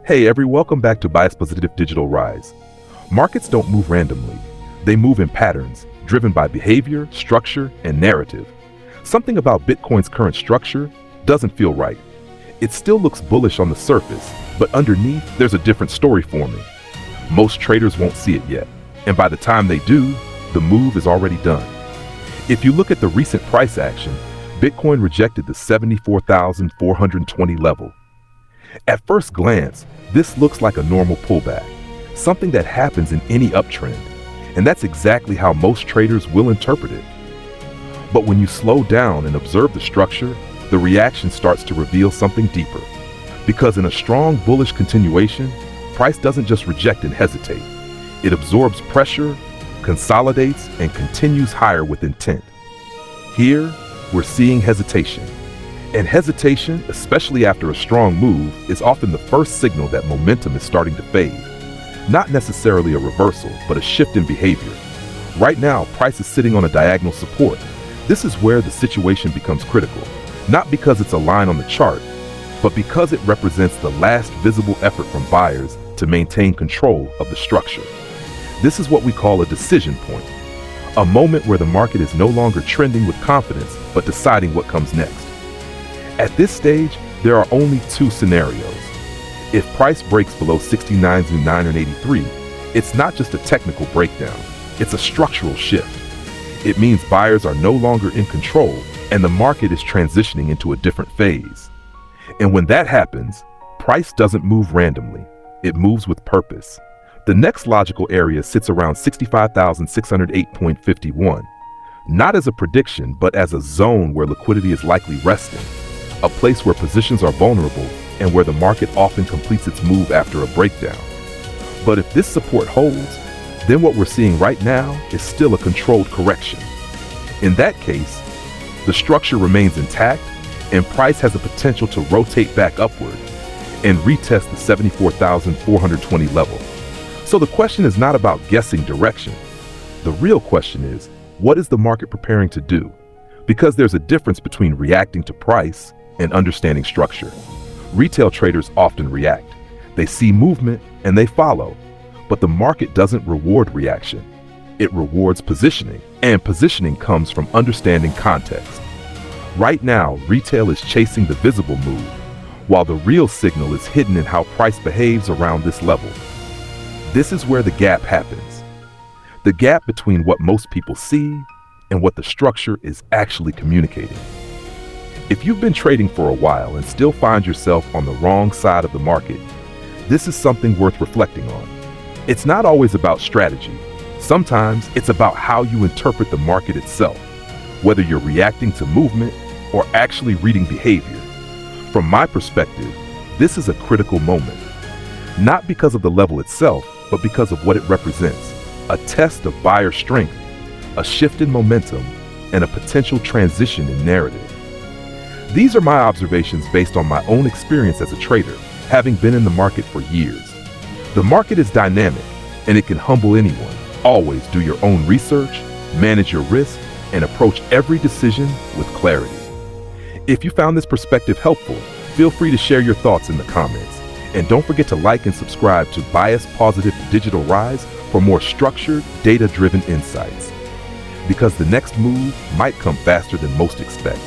Hey welcome back to Bias Positive Digital Rise. Markets don't move randomly. They move in patterns, driven by behavior, structure, and narrative. Something about Bitcoin's current structure doesn't feel right. It still looks bullish on the surface, but underneath there's a different story forming. Most traders won't see it yet, and by the time they do, the move is already done. If you look at the recent price action, Bitcoin rejected the 74,420 level. At first glance, this looks like a normal pullback, something that happens in any uptrend, and that's exactly how most traders will interpret it. But when you slow down and observe the structure, the reaction starts to reveal something deeper. Because in a strong bullish continuation, price doesn't just reject and hesitate. It absorbs pressure, consolidates, and continues higher with intent. Here, we're seeing hesitation. And hesitation, especially after a strong move, is often the first signal that momentum is starting to fade. Not necessarily a reversal, but a shift in behavior. Right now, price is sitting on a diagonal support. This is where the situation becomes critical, not because it's a line on the chart, but because it represents the last visible effort from buyers to maintain control of the structure. This is what we call a decision point, a moment where the market is no longer trending with confidence, but deciding what comes next. At this stage, there are only two scenarios. If price breaks below 69,983, it's not just a technical breakdown, it's a structural shift. It means buyers are no longer in control and the market is transitioning into a different phase. And when that happens, price doesn't move randomly, it moves with purpose. The next logical area sits around 65,608.51, not as a prediction, but as a zone where liquidity is likely resting. A place where positions are vulnerable and where the market often completes its move after a breakdown. But if this support holds, then what we're seeing right now is still a controlled correction. In that case, the structure remains intact and price has a potential to rotate back upward and retest the 74,420 level. So the question is not about guessing direction. The real question is, what is the market preparing to do? Because there's a difference between reacting to price and understanding structure. Retail traders often react. They see movement and they follow. But the market doesn't reward reaction. It rewards positioning, and positioning comes from understanding context. Right now, retail is chasing the visible move, while the real signal is hidden in how price behaves around this level. This is where the gap happens. The gap between what most people see and what the structure is actually communicating. If you've been trading for a while and still find yourself on the wrong side of the market, this is something worth reflecting on. It's not always about strategy. Sometimes it's about how you interpret the market itself, whether you're reacting to movement or actually reading behavior. From my perspective, this is a critical moment, not because of the level itself, but because of what it represents, a test of buyer strength, a shift in momentum, and a potential transition in narrative. These are my observations based on my own experience as a trader, having been in the market for years. The market is dynamic, and it can humble anyone. Always do your own research, manage your risk, and approach every decision with clarity. If you found this perspective helpful, feel free to share your thoughts in the comments. And don't forget to like and subscribe to Bias Positive Digital Rise for more structured, data-driven insights. Because the next move might come faster than most expect.